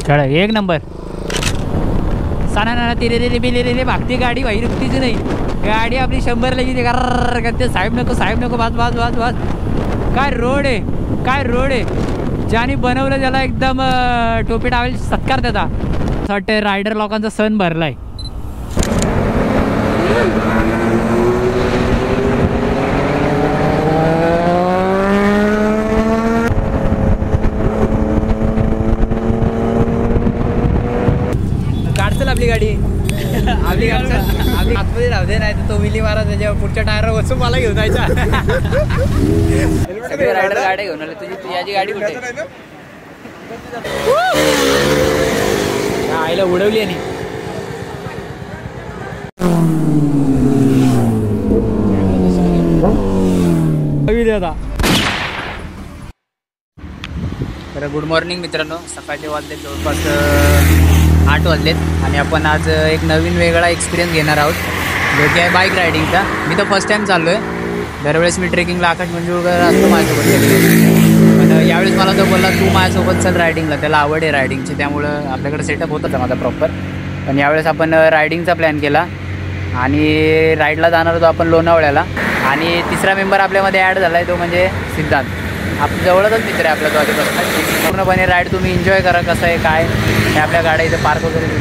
चढ एक नंबर. साना नाना तिरे रे बिले रे भागती गाडी बाहेर रुकतीच नाही. गाडी आपली 100 ला गेली करते. साहेब नको वाज वाज वाज वाज. काय रोड आहे, काय रोड आहे. ज्याने बनवलं त्याला एकदम टोपी टावेल सत्कार त्याचा. असं वाटतं रायडर लोकांचा सण भरलाय. काढचल आपली गाडी. आपली गाडी आतमध्ये राहू दे, नाही तर तो विली मारा त्याच्या पुढच्या टायरवर बसून मला घेऊन जायचा. रायडर गाडी घेऊन आले. तुझी याची गाडी कुठे आईला उडवली आणि तर गुड मॉर्निंग मित्रांनो. सकाळचे वाजलेत जवळपास 8 वाजलेत आणि आपण आज एक नवीन वेगळा एक्सपिरियन्स घेणार आहोत, जो की आहे बाईक रायडिंगचा. मी तर फर्स्ट टाईम चाललो आहे. दरवेळेस मी ट्रेकिंगला आकाश मंजुळकर असतो माझ्यासोबत, पण यावेळेस मला तो बोलला तू माझ्यासोबत चल रायडिंगला. त्याला आवड आहे रायडिंगची, त्यामुळं आपल्याकडे सेटअप होतं माझा प्रॉपर. पण यावेळेस आपण रायडिंगचा प्लॅन केला आणि राईडला जाणार होतो आपण लोणावळ्याला. आणि तिसरा मेंबर आपल्यामध्ये ॲड झाला आहे, तो म्हणजे सिद्धांत. आपल्या जवळच मित्र आहे आपला तो आधीपासून. पूर्णपणे राईड तुम्ही एन्जॉय करा. कसं आहे काय हे आपल्या गाड्या इथं पार्क वगैरे करून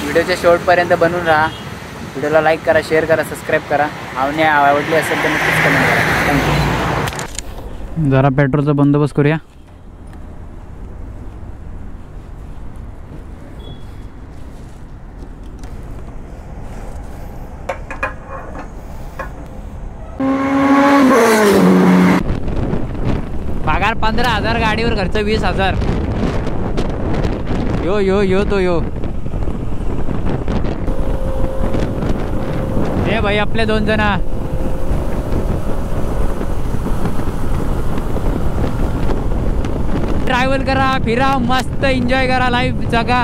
व्हिडिओच्या शेवटपर्यंत बनून राहा. व्हिडिओला लाईक करा, शेअर करा, सबस्क्राईब करा. आवडली असेल तर नक्कीच कमेंट करा. थँक्यू. जरा पेट्रोलचा बंदोबस्त करूया. पगार 15,000, गाडीवर खर्च 20,000. यो तो यो. हे भाई आपले 2 जण. ट्रॅव्हल करा, फिरा, मस्त एन्जॉय करा, लाईफ जगा.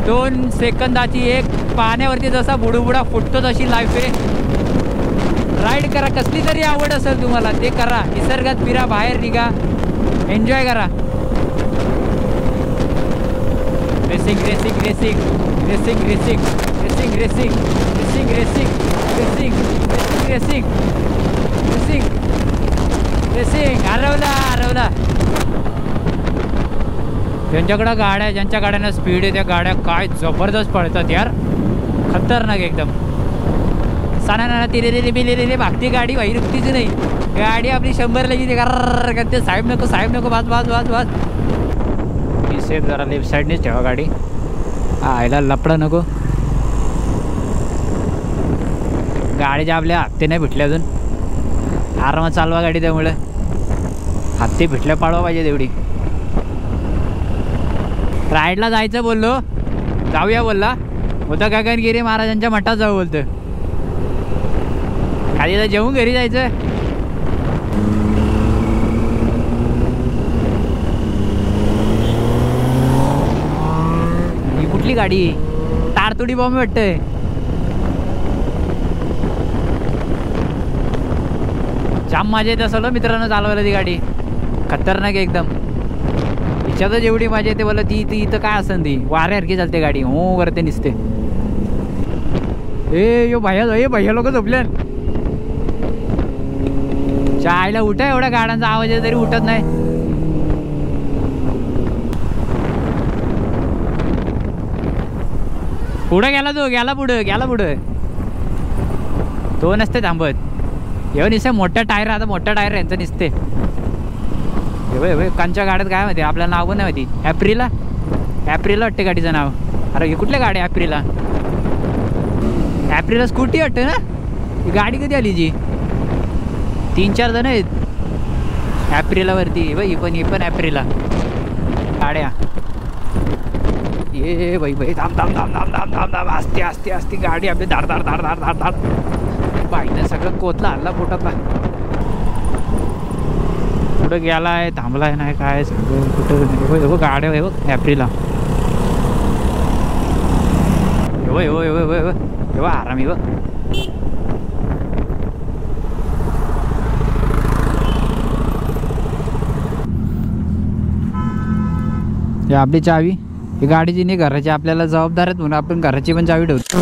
2 सेकंदाची एक पाण्यावरती जसा बुडुबुडा फुटतो तशी लाईफ आहे. राईड करा. कसली तरी आवड असेल तुम्हाला ते करा. निसर्गात फिरा, बाहेर निघा, एन्जॉय करा. Racing racing racing racing racing racing racing racing racing racing racing racing racing. हरवला. ज्यांच्याकडं गाड्या, ज्यांच्या गाड्यांना स्पीड आहे त्या गाड्या काय जबरदस्त पळतात यार. खतरनाक एकदम. साना नाना तिरे रे बिले रे भागती गाडी बाहेर रुकतीच नाही. गाडी आपली 100 ला गेली करते. साहेब नको was was was was. He safe जरा लेफ्ट साईडनेच ठेवा गाडी. आयला लपडा नको. गाडीच्या आपल्या हप्ते नाही भेटले अजून. आरामात चालवा गाडी, त्यामुळे हप्ते भेटल्या पाळवा पाहिजे तेवढी. राईडला जायचं बोललो, जाऊया बोलला होता. गगनगिरी महाराजांच्या मठात जाऊ बोलतो. खाली तर जेवून घरी जायचं. ही कुठली गाडी? तारतुडी बॉम्ब वाटतंय. जाम मजा येत असेल मित्रांनो चालवायला ती गाडी. खतरनाक एकदम. हिच्यातच एवढी मजा येते बोला. ती इथं काय असेल ती वाऱ्यासारखी चालते गाडी. हो वरते निसते. यो भैया लोक झोपले. चायला उठा. एवढ्या गाड्यांचा आवाज आहे तरी उठत नाही. पुढे गेला पुढं. तो नसते थांबत. एवढं निसते मोठा टायर. आता मोठा टायर यांचं निसते. कांच्या गाड्यात काय माहिती, आपल्याला नाव पण नाही माहिती. ॲप्रिला वाटते गाडीचं नाव. अरे हे कुठल्या गाडी? ॲप्रिला स्कूटी वाटते ना. ही गाडी कधी आली जी? 3-4 जण आहेत ॲप्रिलावरती. ही पण ॲप्रिला गाड्या. ये बाई थांब. असते गाडी आपली. धाड. बाईनं सगळं कोतला हल्ला पोटातला. कुठं गेला आहे, थांबला आहे नाही काय सगळं कुठं. गाड्या आहे बघ ॲप्रिला. आरामी बघ. आपली चावी ही गाडीची नाही घराची आपल्याला जबाबदार आहेत म्हणून आपण घराची पण चावी ठेवतो.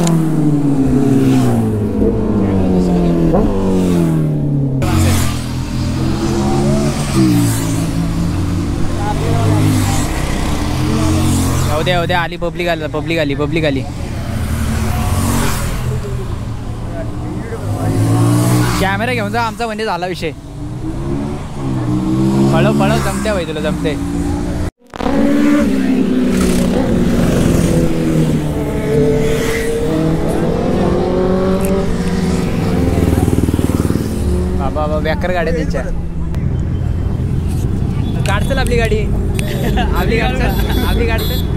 उद्या आली पब्लिक आली. कॅमेरा घेऊन जा आमचा म्हणजे झाला विषय. पळव जमते भाई तुला जमते. बाबा बेकार गाड्या त्यांच्या. काढचल आपली गाडी. आपली काढचल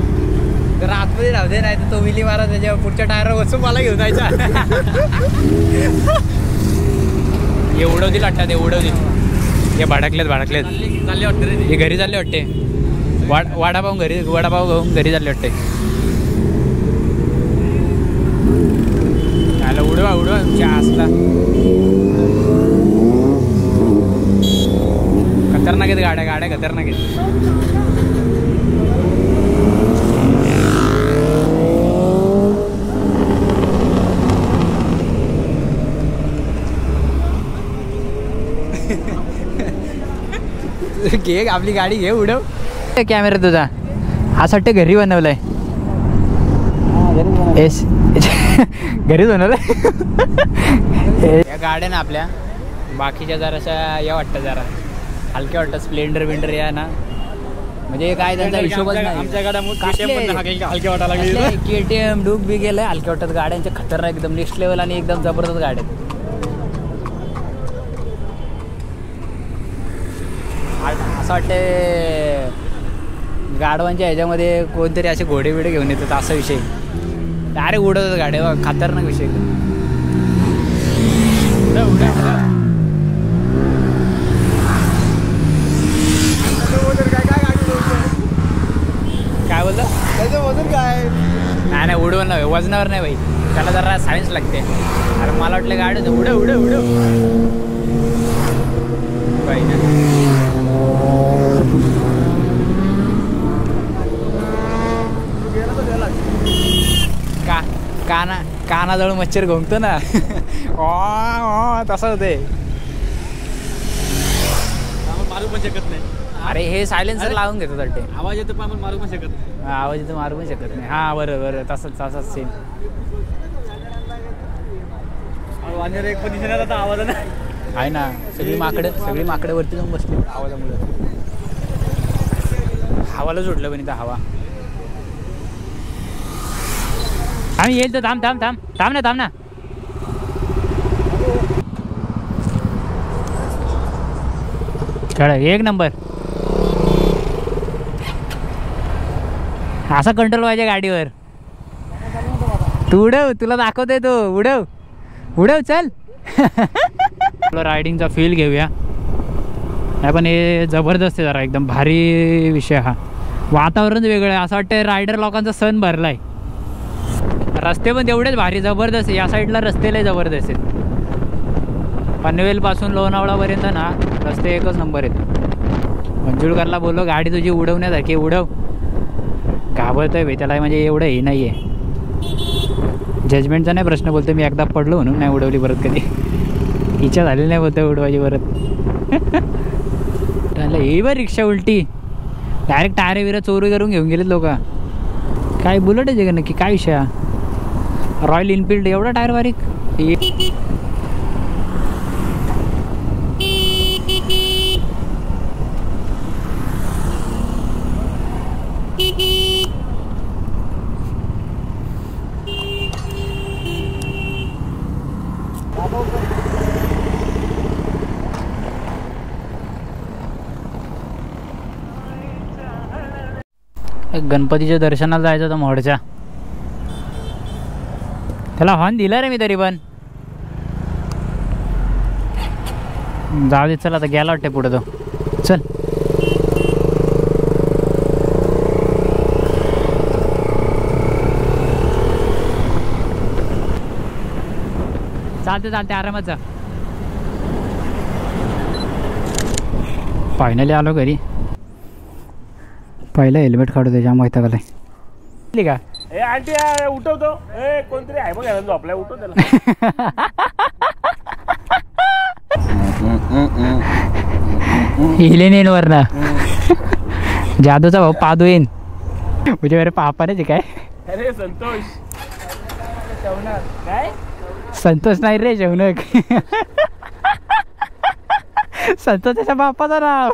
तर आतमध्ये राहू दे, नाही तर तो मिली मारा त्याच्या पुढच्या टायरवर बसून मला घेऊन जायचा. हे उडवतील वाटतात, हे भडकलेत चालले वाटते रे. हे घरी चालले वाटते. वडापाव घेऊन घरी चालले वाटते. त्याला उडवा असला खतरनाक आहेत गाड्या खतरनाक आहेत. घे आपली गाडी घे, उडव. कॅमेरा तुझा असं वाटतं घरी बनवलाय. घरीच बनवलाय. या गाड्या ना आपल्या बाकीच्या जराशा या वाटतं, जरा हलक्या वाटतं. स्प्लेंडर विंडर या ना, म्हणजे काय त्यांचा हिशोबच नाही. आमच्या गाड्या वाटायला KTM डूक बी गेलंय हलक्या वाटतात गाड्यांच्या. खतरनाक एकदम नेक्स्ट लेवल आणि एकदम जबरदस्त गाड्या. असं वाटते गाडवांच्या ह्याच्यामध्ये कोणतरी असे घोडे बिडे घेऊन येतात असा विषय. डायरेक्ट उडवतात गाड्या. खतरनाक विषय. काय बोलतो त्याचं वजन काय? नाही उडवून नाही, वजनावर नाही भाई. त्याला जरा सायन्स लागते. अरे मला वाटलं गाडी उडव बाई ना. कानाजवळ मच्छर घुमतो ना. तसं होते. मारू पण शकत नाही. अरे हे सायलेन्सर लावून घेतो वाटते. आवाज येतो पण मारू पण शकत नाही. आवाज येतो मारू पण शकत नाही. हा बरं तसंच सेम. एक पोझिशन आता आवाज आहे ना. सगळी माकडे वरती जाऊन बसली आवाजामुळे. हवाला सुटलं पण इथं हवा. आम्ही येईल तर थांब ना. एक नंबर. असा कंट्रोल पाहिजे गाडीवर. तू उडव, तुला दाखवतोय तो. उडव चल. रायडिंगचा फील घेऊया. पण हे जबरदस्त आहे जरा, एकदम भारी विषय हा. वातावरण वेगळं आहे. असं वाटतं रायडर लोकांचा सण भरलाय. रस्ते पण तेवढेच भारी जबरदस्त आहे. या साईडला रस्ते लय जबरदस्त आहेत. पनवेलपासून लोणावळापर्यंत ना रस्ते एकच नंबर आहेत. मंजुळकरला बोललो गाडी तुझी उडवण्यासारखी उडव. घाबरतोय भाई त्याला, म्हणजे एवढं हे नाही आहे. जजमेंटचा नाही प्रश्न बोलतो मी. एकदा पडलो म्हणून नाही उडवली परत कधी. इच्छा झाली नाही बोलतो उडवायची परत. ही बरं रिक्षा उलटी. डायरेक्ट टायर बिरा चोरी करून घेऊन गेलेत लोक. काय बुलेट आहे का नक्की, काय विषय? रॉयल एनफिल्ड एवढा टायर बारीक. गणपतीच्या दर्शनाला जायचं होतं मोडच्या. त्याला हॉर्न दिला रे मी तरी पण. जाऊ दे चल, आता गेला वाटते पुढे तो. चल चालते आरामात जा. फायनली आलो घरी. पहिलं हेल्मेट काढू त्याच्या माहिती का. उठली का? ए आंटी उठवतो. ए कोणतरी आहे बघ झोपलाय, उठव त्याला. हिले नेन वरना जादूचा भाऊ पादू येईन म्हणजे मेरे पापा नाही काय. अरे संतोष काय? संतोष नाही रे जेवणक. संतोष त्याच्या बापाचं नाव.